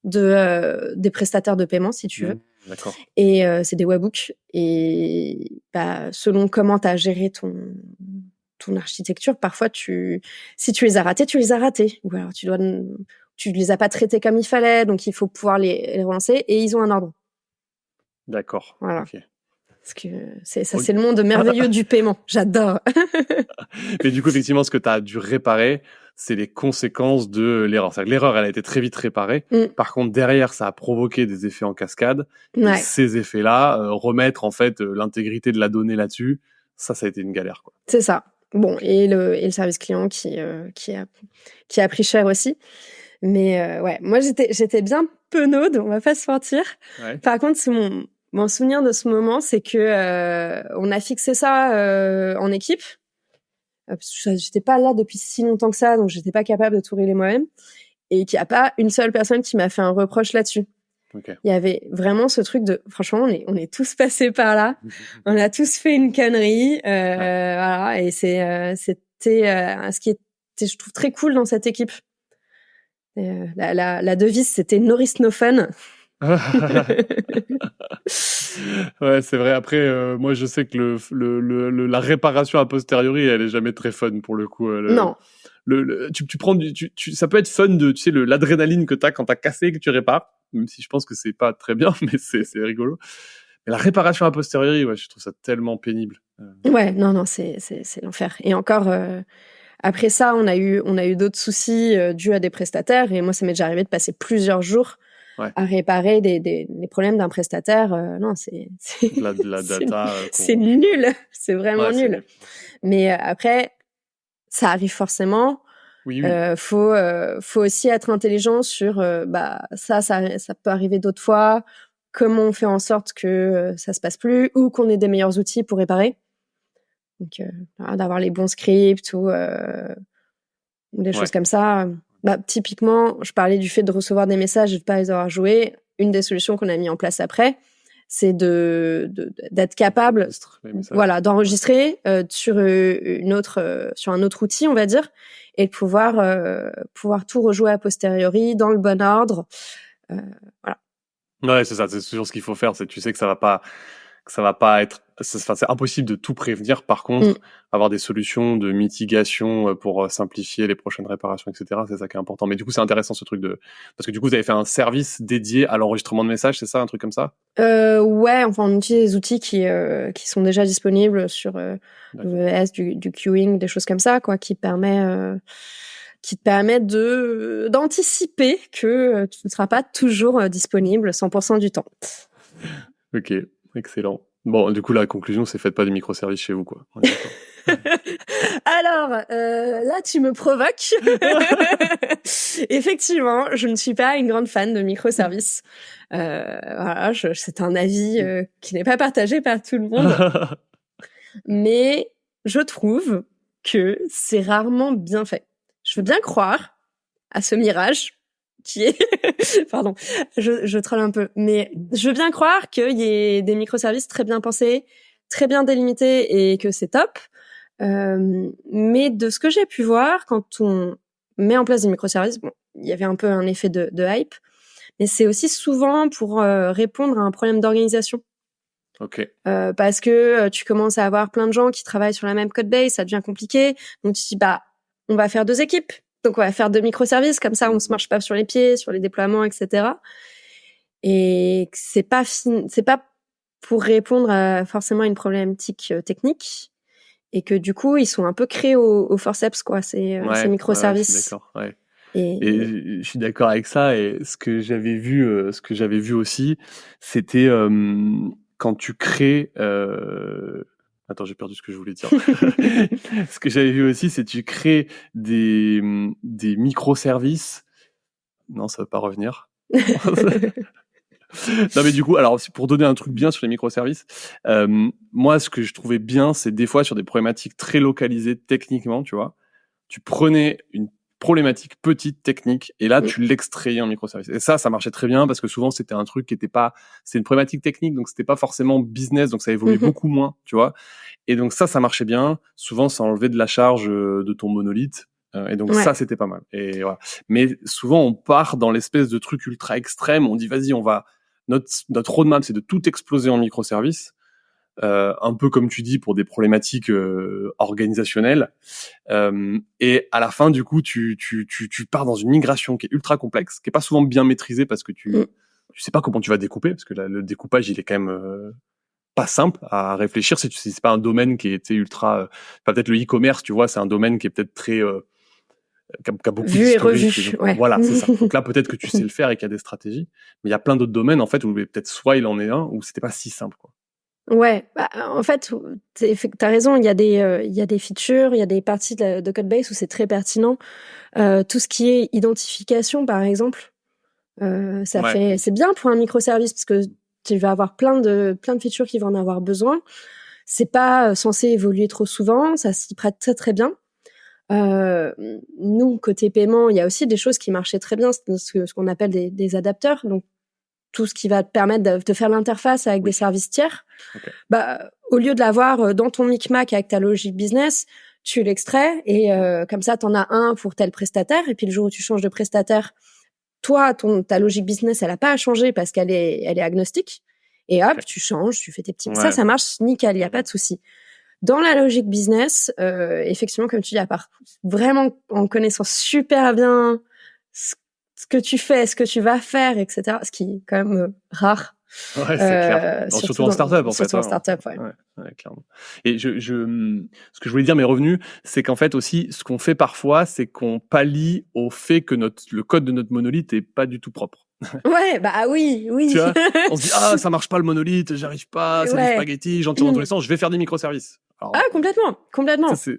des prestataires de paiement, si tu veux. D'accord. Et c'est des webhooks. Et selon comment t'as géré ton architecture, parfois si tu les as ratés, tu les as ratés. Ou alors tu les as pas traités comme il fallait, donc il faut pouvoir les relancer, et ils ont un ordre. D'accord. Voilà. Okay. Parce que c'est le monde merveilleux du paiement. J'adore. Mais du coup, effectivement, ce que tu as dû réparer, c'est les conséquences de l'erreur. C'est-à-dire que l'erreur, elle a été très vite réparée. Par contre, derrière, ça a provoqué des effets en cascade. Et ces effets-là, remettre en fait l'intégrité de la donnée là-dessus, ça a été une galère, quoi. C'est ça. Bon, et le service client qui a pris cher aussi. Mais ouais, moi j'étais bien penaude, on va pas se mentir. Ouais. Par contre, c'est mon souvenir de ce moment, c'est que on a fixé ça en équipe. Parce que j'étais pas là depuis si longtemps que ça, donc j'étais pas capable de tout régler moi-même, et qu'il y a pas une seule personne qui m'a fait un reproche là-dessus. Okay. Il y avait vraiment ce truc de, franchement, on est tous passés par là, on a tous fait une connerie, voilà, et c'était ce qui était, je trouve, très cool dans cette équipe. La devise, c'était no risk, no fun. Ouais, c'est vrai. Après, moi, je sais que la réparation a posteriori, elle est jamais très fun pour le coup. Non. Tu prends ça peut être fun de, tu sais, l'adrénaline que t'as quand t'as cassé et que tu répares, même si je pense que c'est pas très bien, mais c'est rigolo. Mais la réparation a posteriori, ouais, je trouve ça tellement pénible. Ouais, non, c'est l'enfer. Et encore, après ça, on a eu d'autres soucis dus à des prestataires, et moi, ça m'est déjà arrivé de passer plusieurs jours à réparer des problèmes d'un prestataire. Non, c'est la data. C'est nul, c'est vraiment nul. Mais après, ça arrive forcément. Oui. Faut aussi être intelligent sur ça peut arriver d'autres fois. Comment on fait en sorte que ça se passe plus, ou qu'on ait des meilleurs outils pour réparer. Donc d'avoir les bons scripts ou des choses comme ça. Typiquement, je parlais du fait de recevoir des messages et de pas les avoir joués. Une des solutions qu'on a mis en place après, c'est d'être capable, voilà, d'enregistrer sur un autre outil, on va dire, et de pouvoir tout rejouer a posteriori dans le bon ordre. Voilà. Ouais, c'est ça. C'est toujours ce qu'il faut faire. C'est, tu sais que ça va pas être, c'est impossible de tout prévenir. Par contre, avoir des solutions de mitigation pour simplifier les prochaines réparations, etc. C'est ça qui est important. Mais du coup, c'est intéressant ce truc parce que du coup, vous avez fait un service dédié à l'enregistrement de messages, c'est ça, un truc comme ça? Ouais, enfin, on utilise des outils qui sont déjà disponibles sur ES, du queuing, des choses comme ça, quoi, qui te permettent d'anticiper que tu ne seras pas toujours disponible 100% du temps. Ok, excellent. Bon, du coup, la conclusion, c'est faites pas des microservices chez vous, quoi. Alors, là, tu me provoques. Effectivement, je ne suis pas une grande fan de microservices. Voilà, c'est un avis qui n'est pas partagé par tout le monde. Mais je trouve que c'est rarement bien fait. Je veux bien croire à ce mirage qui est... Pardon, je troll un peu. Mais je veux bien croire qu'il y ait des microservices très bien pensés, très bien délimités, et que c'est top. Mais de ce que j'ai pu voir, quand on met en place des microservices, bon, il y avait un peu un effet de hype, mais c'est aussi souvent pour répondre à un problème d'organisation. Ok. Parce que tu commences à avoir plein de gens qui travaillent sur la même codebase, ça devient compliqué. Donc tu te dis, on va faire 2 équipes. Donc on va faire 2 microservices, comme ça on se marche pas sur les pieds, sur les déploiements, etc. Et c'est pas pour répondre à forcément une problématique technique. Et que du coup, ils sont un peu créés au forceps, quoi, ces microservices. Je suis d'accord, ouais. Et je suis d'accord avec ça. Et ce que j'avais vu aussi, c'était quand tu crées. Attends, j'ai perdu ce que je voulais dire. Ce que j'avais vu aussi, c'est que tu crées des microservices. Non, ça va pas revenir. Non, mais du coup, alors pour donner un truc bien sur les microservices, moi ce que je trouvais bien, c'est des fois sur des problématiques très localisées techniquement, tu vois, tu prenais une problématique petite technique et là tu l'extrayais en microservice. Et ça marchait très bien parce que souvent c'était un truc qui était pas, c'est une problématique technique, donc c'était pas forcément business, donc ça évoluait beaucoup moins, tu vois. Et donc ça marchait bien. Souvent ça enlevait de la charge de ton monolithe. Et donc ça c'était pas mal. Et voilà. Mais souvent on part dans l'espèce de truc ultra extrême. On dit vas-y, on va notre roadmap, c'est de tout exploser en microservices, un peu comme tu dis pour des problématiques organisationnelles. Et à la fin, du coup, tu pars dans une migration qui est ultra complexe, qui est pas souvent bien maîtrisée parce que tu sais pas comment tu vas découper, parce que le découpage, il est quand même pas simple à réfléchir. C'est pas un domaine qui est ultra. Peut-être le e-commerce, tu vois, c'est un domaine qui est peut-être très qui a beaucoup vu et d'historique. revu. Ouais. Voilà, c'est ça. Donc là, peut-être que tu sais le faire et qu'il y a des stratégies, mais il y a plein d'autres domaines en fait où peut-être soit il en est un ou c'était pas si simple, quoi. Ouais, en fait, t'as raison. Il y a des features, il y a des parties de Codebase où c'est très pertinent. Tout ce qui est identification, par exemple, c'est bien pour un microservice parce que tu vas avoir plein de features qui vont en avoir besoin. C'est pas censé évoluer trop souvent, ça s'y prête très très bien. Nous, côté paiement, il y a aussi des choses qui marchaient très bien, ce qu'on appelle des adapteurs. Donc, tout ce qui va te permettre de te faire l'interface avec des services tiers. Okay. Au lieu de l'avoir dans ton micmac avec ta logique business, tu l'extrais et comme ça, t'en as un pour tel prestataire. Et puis, le jour où tu changes de prestataire, toi, ta logique business, elle a pas à changer parce qu'elle est agnostique. Et hop, tu changes, tu fais tes petits... Ouais. Ça marche nickel, il y a pas de souci. Dans la logique business, effectivement, comme tu dis, à part vraiment en connaissant super bien ce que tu fais, ce que tu vas faire, etc., ce qui est quand même rare. Ouais, c'est clair. Surtout en startup, en fait. Surtout en startup, ouais. Ouais, clairement. Et ce que je voulais dire, mes revenus, c'est qu'en fait aussi, ce qu'on fait parfois, c'est qu'on pallie au fait que le code de notre monolithe est pas du tout propre. Ouais, oui. Tu vois, on se dit, ça marche pas le monolithe, j'arrive pas, c'est des spaghettis, j'en tire dans tous les sens, je vais faire des microservices. Alors, complètement. C'est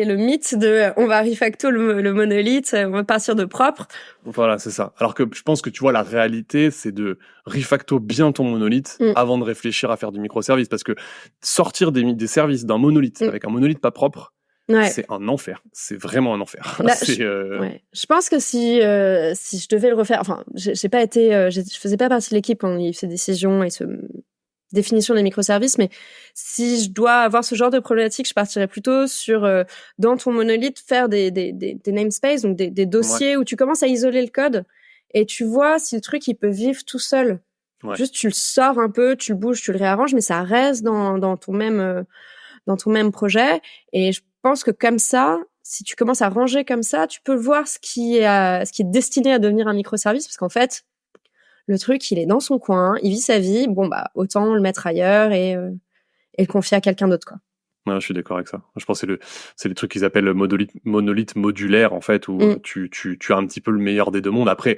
le mythe de on va refacto le monolithe, on va partir de propre. Voilà, c'est ça. Alors que je pense que tu vois, la réalité, c'est de refacto bien ton monolithe avant de réfléchir à faire du microservice. Parce que sortir des services d'un monolithe avec un monolithe pas propre, c'est un enfer. C'est vraiment un enfer. Je pense que si je devais le refaire, enfin, j'ai pas été, je faisais pas partie de l'équipe quand il fait décisions et définition des microservices, mais si je dois avoir ce genre de problématique, je partirais plutôt sur dans ton monolithe faire des namespaces, donc des dossiers où tu commences à isoler le code et tu vois si le truc il peut vivre tout seul. Ouais. Juste tu le sors un peu, tu le bouges, tu le réarranges, mais ça reste dans ton même projet. Et je pense que comme ça, si tu commences à ranger comme ça, tu peux voir ce qui est destiné à devenir un microservice, parce qu'en fait le truc, il est dans son coin, il vit sa vie. Bon, autant le mettre ailleurs et le confier à quelqu'un d'autre, quoi. Ouais, je suis d'accord avec ça. Je pense que c'est le truc qu'ils appellent monolithe modulaire, en fait, où tu as un petit peu le meilleur des deux mondes. Après,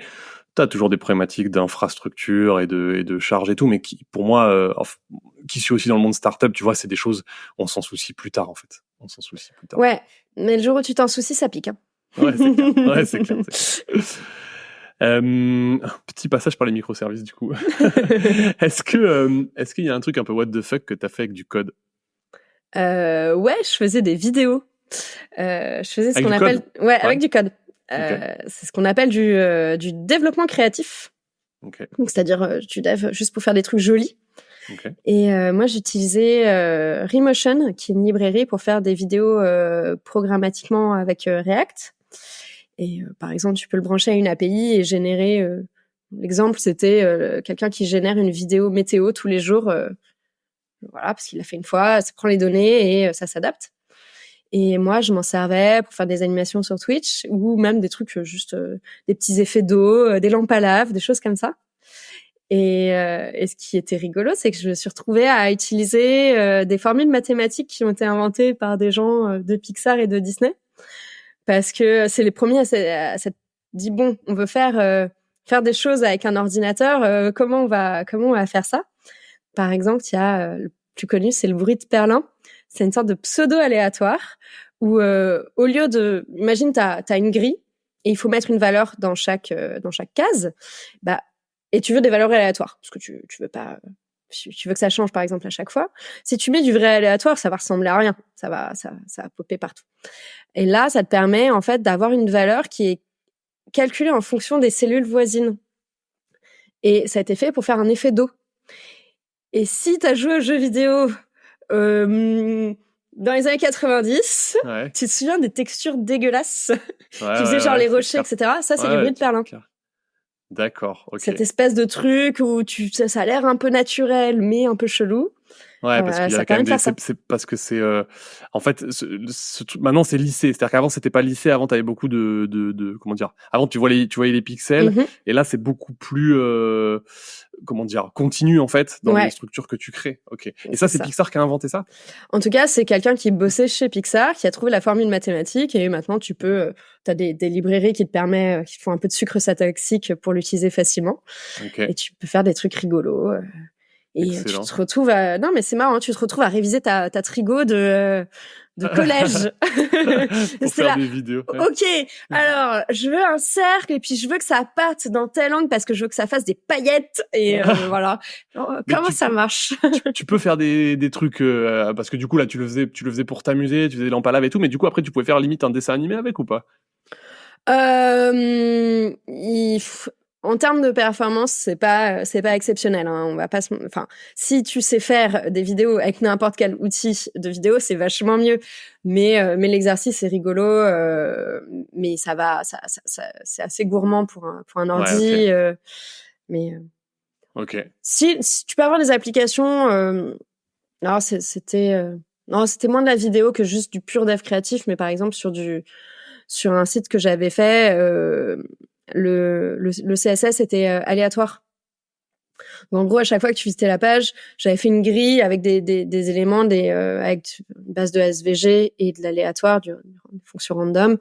t'as toujours des problématiques d'infrastructure et de charge et tout, mais qui, pour moi, qui suis aussi dans le monde startup, tu vois, c'est des choses, on s'en soucie plus tard, en fait. On s'en soucie plus tard. Ouais, mais le jour où tu t'en soucies, ça pique, hein. Ouais, c'est clair. Ouais, c'est clair. Petit passage par les microservices, du coup. Est-ce qu'il y a un truc un peu what the fuck que t'as fait avec du code? Ouais, je faisais des vidéos. Je faisais ce qu'on appelle... Ouais, avec du code. Okay. C'est ce qu'on appelle du développement créatif. Okay. Donc, c'est-à-dire du dev juste pour faire des trucs jolis. Okay. Et moi, j'utilisais Remotion, qui est une librairie pour faire des vidéos programmatiquement avec React. Et par exemple, tu peux le brancher à une API et générer... l'exemple, c'était quelqu'un qui génère une vidéo météo tous les jours. Voilà, parce qu'il l'a fait une fois, ça prend les données et ça s'adapte. Et moi, je m'en servais pour faire des animations sur Twitch ou même des trucs juste des petits effets d'eau, des lampes à lave, des choses comme ça. Et ce qui était rigolo, c'est que je me suis retrouvée à utiliser des formules mathématiques qui ont été inventées par des gens de Pixar et de Disney. Parce que c'est les premiers à s'être dit, bon, on veut faire des choses avec un ordinateur, comment on va faire ça? Par exemple, il y a le plus connu, c'est le bruit de Perlin. C'est une sorte de pseudo-aléatoire où, au lieu de... Imagine, t'as une grille et il faut mettre une valeur dans chaque case. Et tu veux des valeurs aléatoires parce que tu veux pas... Tu veux que ça change, par exemple, à chaque fois. Si tu mets du vrai aléatoire, ça va ressembler à rien. Ça va popper partout. Et là, ça te permet, en fait, d'avoir une valeur qui est calculée en fonction des cellules voisines. Et ça a été fait pour faire un effet d'eau. Et si t'as joué aux jeux vidéo dans les années 90, ouais. Tu te souviens des textures dégueulasses qui faisaient genre les rochers, etc. Ça, c'est du bruit de Perlin. D'accord, ok. Cette espèce de truc où ça a l'air un peu naturel, mais un peu chelou. Ouais, parce qu'il y a quand même c'est parce que c'est en fait maintenant c'est lycée, c'est-à-dire qu'avant c'était pas lycée, avant tu avais beaucoup de comment dire, avant tu voyais les pixels et là c'est beaucoup plus comment dire, continu en fait dans les structures que tu crées. OK. Et ça c'est Pixar qui a inventé ça? En tout cas, c'est quelqu'un qui bossait chez Pixar, qui a trouvé la formule mathématique et maintenant tu peux t'as des librairies qui te permettent qui te font un peu de sucre syntaxique pour l'utiliser facilement. Et tu peux faire des trucs rigolos. Et excellent. Tu te retrouves à... Non, mais c'est marrant, tu te retrouves à réviser ta trigo de collège. Pour faire des vidéos. Ouais. OK, alors, je veux un cercle et puis je veux que ça parte dans tel angle parce que je veux que ça fasse des paillettes. Et voilà. Comment ça marche? tu peux faire des trucs... parce que du coup, là, tu le faisais pour t'amuser, tu faisais des lampes à lave et tout, mais du coup, après, tu pouvais faire limite un dessin animé avec ou pas? En termes de performance, c'est pas exceptionnel, hein. On va pas enfin, si tu sais faire des vidéos avec n'importe quel outil de vidéo, c'est vachement mieux. Mais l'exercice est rigolo, mais ça c'est assez gourmand pour un ordi, ouais, okay. Mais OK. Si tu peux avoir des applications, alors c'était moins de la vidéo que juste du pur dev créatif, mais par exemple sur un site que j'avais fait, le CSS était aléatoire. Donc, en gros, à chaque fois que tu visitais la page, j'avais fait une grille avec des éléments, avec une base de SVG et de l'aléatoire, une fonction random.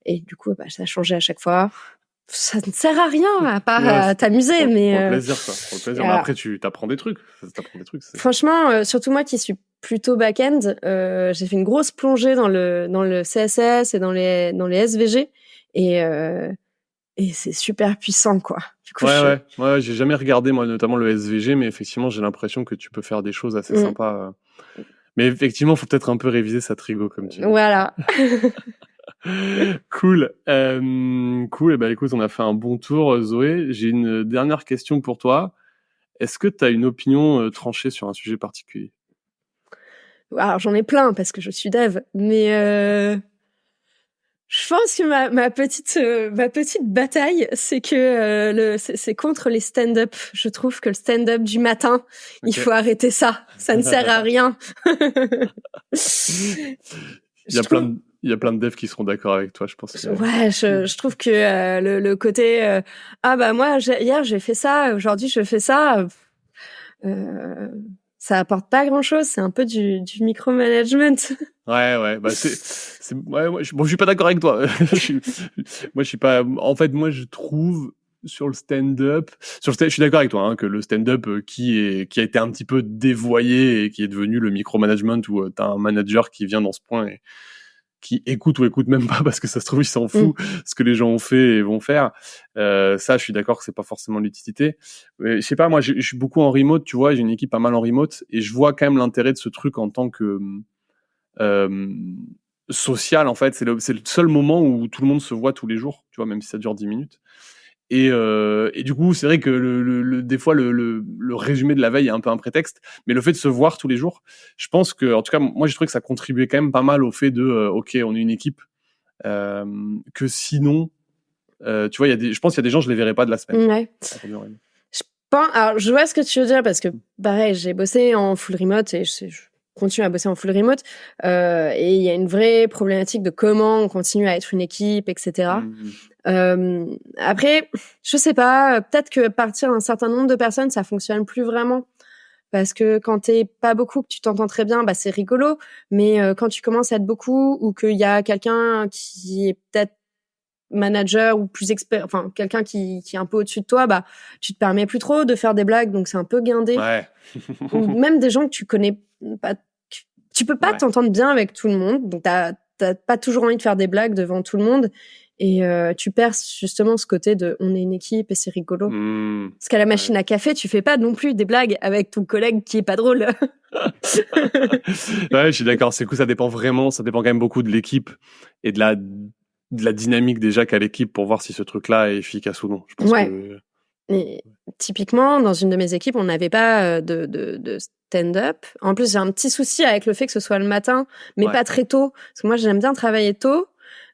Et du coup, ça changeait à chaque fois. Ça ne sert à rien à part t'amuser, mais pour le plaisir, quoi. Pour le plaisir. Mais après, tu t'apprends des trucs. Franchement, surtout moi qui suis plutôt back-end, j'ai fait une grosse plongée dans le CSS et dans les SVG et c'est super puissant, quoi. Du coup, ouais, j'ai jamais regardé, moi, notamment le SVG, mais effectivement, j'ai l'impression que tu peux faire des choses assez sympas. Mais effectivement, faut peut-être un peu réviser sa trigo, comme tu dis. Voilà. Cool. Cool. Et ben, écoute, on a fait un bon tour, Zoé. J'ai une dernière question pour toi. Est-ce que tu as une opinion tranchée sur un sujet particulier? Alors, j'en ai plein parce que je suis dev, mais je pense que ma petite bataille, c'est que c'est contre les stand-up. Je trouve que le stand-up du matin, il faut arrêter ça. Ça ne sert à rien. Il y a plein de devs qui seront d'accord avec toi, je pense. Ouais, je trouve que le côté moi hier j'ai fait ça, aujourd'hui je fais ça, ça apporte pas grand-chose. C'est un peu du micromanagement. Ouais, bah je suis pas d'accord avec toi. Moi je suis pas. En fait, moi je trouve sur le stand-up, je suis d'accord avec toi, hein, que le stand-up qui a été un petit peu dévoyé et qui est devenu le micromanagement où t'as un manager qui vient dans ce point et qui écoute ou écoute même pas parce que ça se trouve il s'en fout ce que les gens ont fait et vont faire. Ça, je suis d'accord que c'est pas forcément l'utilité. Je sais pas, moi, je suis beaucoup en remote, tu vois, j'ai une équipe pas mal en remote et je vois quand même l'intérêt de ce truc en tant que social, en fait. C'est le seul moment où tout le monde se voit tous les jours, tu vois, même si ça dure 10 minutes. Et du coup, c'est vrai que des fois, le résumé de la veille est un peu un prétexte, mais le fait de se voir tous les jours, je pense que, en tout cas, moi, j'ai trouvé que ça contribuait quand même pas mal au fait de, ok, on est une équipe, que sinon, tu vois, je pense qu'il y a des gens, je les verrais pas de la semaine. Ouais. Alors, je vois ce que tu veux dire parce que, pareil, j'ai bossé en full remote et je continue à bosser en full remote, et il y a une vraie problématique de comment on continue à être une équipe, etc. Après, je sais pas, peut-être que partir d'un certain nombre de personnes, ça fonctionne plus vraiment. Parce que quand t'es pas beaucoup, que tu t'entends très bien, c'est rigolo. Mais quand tu commences à être beaucoup ou qu'il y a quelqu'un qui est peut-être manager ou plus expert, enfin quelqu'un qui est un peu au-dessus de toi, tu te permets plus trop de faire des blagues, donc c'est un peu guindé. Ouais. Ou même des gens que tu connais pas, tu peux pas t'entendre bien avec tout le monde, donc t'as pas toujours envie de faire des blagues devant tout le monde. Et tu perds justement ce côté de on est une équipe et c'est rigolo. Parce qu'à la machine à café, tu fais pas non plus des blagues avec ton collègue qui est pas drôle. Ouais, je suis d'accord. C'est cool, ça dépend quand même beaucoup de l'équipe et de la dynamique déjà qu'a l'équipe pour voir si ce truc-là est efficace ou non. Je pense que... Et typiquement, dans une de mes équipes, on n'avait pas de stand-up. En plus, j'ai un petit souci avec le fait que ce soit le matin, mais pas très tôt. Parce que moi, j'aime bien travailler tôt.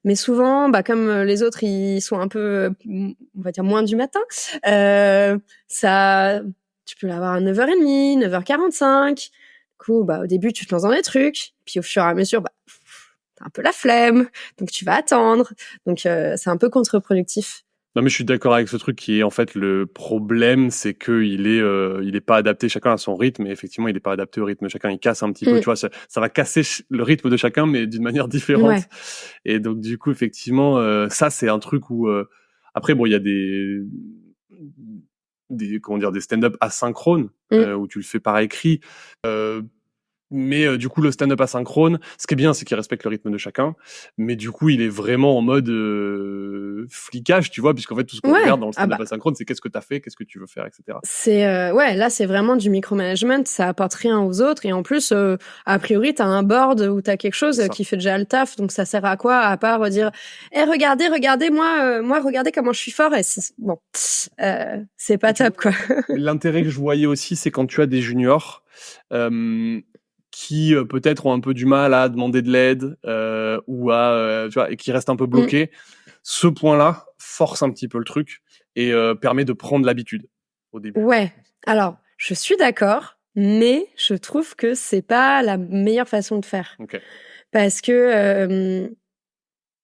Mais souvent, comme les autres, ils sont un peu, on va dire, moins du matin, ça tu peux l'avoir à 9h30, 9h45. Du coup, au début, tu te lances dans des trucs. Puis au fur et à mesure, t'as un peu la flemme. Donc, tu vas attendre. Donc, c'est un peu contre-productif. Non, mais je suis d'accord avec ce truc qui est en fait le problème, c'est que il est pas adapté, chacun à son rythme, et effectivement il est pas adapté au rythme de chacun, il casse un petit peu, tu vois, ça va casser le rythme de chacun, mais d'une manière différente. Ouais. Et donc du coup effectivement, ça c'est un truc où après bon il y a des stand-up asynchrones où tu le fais par écrit. Mais du coup, le stand-up asynchrone, ce qui est bien, c'est qu'il respecte le rythme de chacun. Mais du coup, il est vraiment en mode flicage, tu vois, puisqu'en fait, tout ce qu'on regarde dans le stand-up asynchrone, c'est qu'est-ce que t'as fait, qu'est-ce que tu veux faire, etc. C'est là, c'est vraiment du micromanagement. Ça apporte rien aux autres. Et en plus, a priori, t'as un board où t'as quelque chose qui fait déjà le taf. Donc, ça sert à quoi à part dire, regardez, moi, regardez comment je suis fort. Et c'est pas top, quoi. L'intérêt que je voyais aussi, c'est quand tu as des juniors. Qui peut-être ont un peu du mal à demander de l'aide ou tu vois, et qui restent un peu bloqués. Ce point-là force un petit peu le truc et permet de prendre l'habitude au début. Ouais. Alors, je suis d'accord, mais je trouve que c'est pas la meilleure façon de faire. Okay. Parce que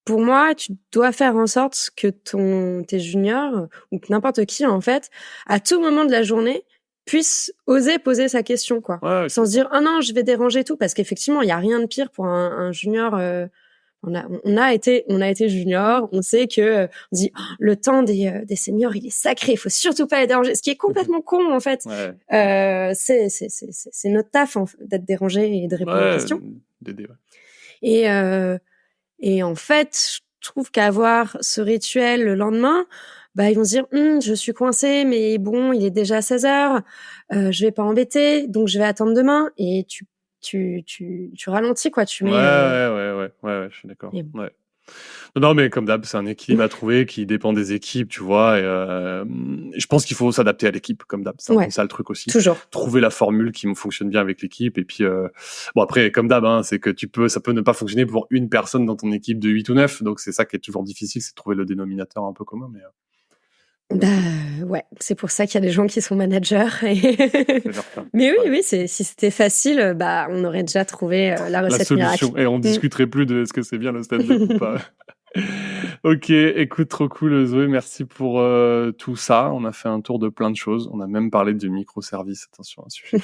pour moi, tu dois faire en sorte que tes juniors ou que n'importe qui en fait, à tout moment de la journée, puisse oser poser sa question, quoi. Ouais, sans se dire, oh non, je vais déranger tout, parce qu'effectivement, il y a rien de pire pour un junior. On a été junior, on sait que on dit, le temps des seniors, il est sacré, il faut surtout pas les déranger, ce qui est complètement con, en fait. Ouais. C'est notre taf, d'être dérangé et de répondre aux questions. D'aider, ouais. Et en fait, je trouve qu'avoir ce rituel le lendemain, ils vont se dire, je suis coincé, mais bon, il est déjà 16h, je vais pas embêter, donc je vais attendre demain. Et tu ralentis, quoi. Tu mets. Ouais, je suis d'accord. Ouais. Non, mais comme d'hab, c'est un équilibre à trouver qui dépend des équipes, tu vois. Et je pense qu'il faut s'adapter à l'équipe, comme d'hab. C'est ça le truc aussi. Toujours. Trouver la formule qui fonctionne bien avec l'équipe. Et puis, bon, après, comme d'hab, c'est que ça peut ne pas fonctionner pour une personne dans ton équipe de 8 ou 9. Donc, c'est ça qui est toujours difficile, c'est de trouver le dénominateur un peu commun. Mais, ouais, c'est pour ça qu'il y a des gens qui sont managers. Mais oui, si c'était facile, on aurait déjà trouvé la recette miracle. Et on discuterait plus de est-ce que c'est bien le stand-up ou pas. Ok, écoute, trop cool Zoé, merci pour tout ça. On a fait un tour de plein de choses. On a même parlé du microservice. Attention, un sujet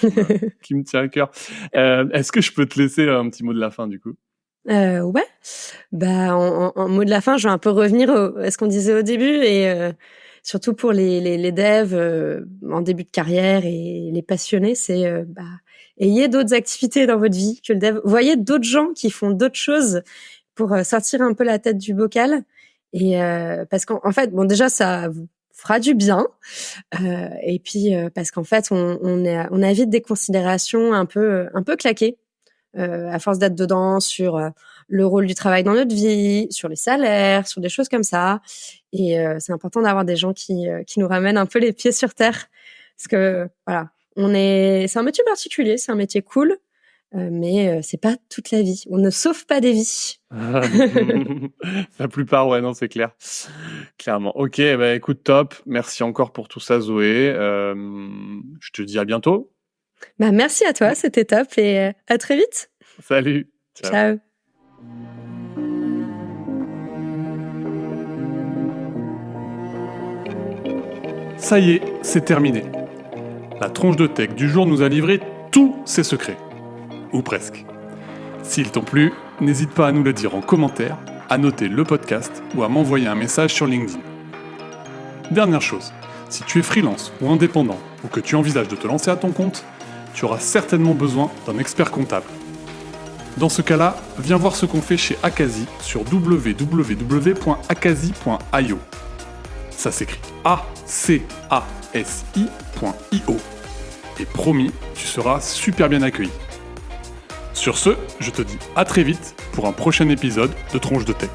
qui me tient à cœur. Est-ce que je peux te laisser un petit mot de la fin du coup? Ouais. En mot de la fin, je vais un peu revenir à ce qu'on disait au début et surtout pour les devs en début de carrière et les passionnés, c'est ayez d'autres activités dans votre vie que le dev. Voyez d'autres gens qui font d'autres choses pour sortir un peu la tête du bocal. Et parce qu'en fait, bon, déjà, ça vous fera du bien. Et puis parce qu'en fait, on a vite des considérations un peu claquées à force d'être dedans sur le rôle du travail dans notre vie, sur les salaires, sur des choses comme ça. Et c'est important d'avoir des gens qui nous ramènent un peu les pieds sur terre, parce que voilà, c'est un métier particulier, c'est un métier cool. Mais c'est pas toute la vie. On ne sauve pas des vies. La plupart, ouais, non, c'est clair. Clairement. Ok, écoute, top. Merci encore pour tout ça, Zoé. Je te dis à bientôt. Merci à toi, c'était top et à très vite. Salut. Ciao. Ça y est, c'est terminé. La tronche de tech du jour nous a livré tous ses secrets. Ou presque. S'ils t'ont plu, n'hésite pas à nous le dire en commentaire, à noter le podcast ou à m'envoyer un message sur LinkedIn. Dernière chose, si tu es freelance ou indépendant ou que tu envisages de te lancer à ton compte, tu auras certainement besoin d'un expert comptable. Dans ce cas-là, viens voir ce qu'on fait chez Akazi sur www.akazi.io. Ça s'écrit ACASI.io. Et promis, tu seras super bien accueilli. Sur ce, je te dis à très vite pour un prochain épisode de Tronche de Tech.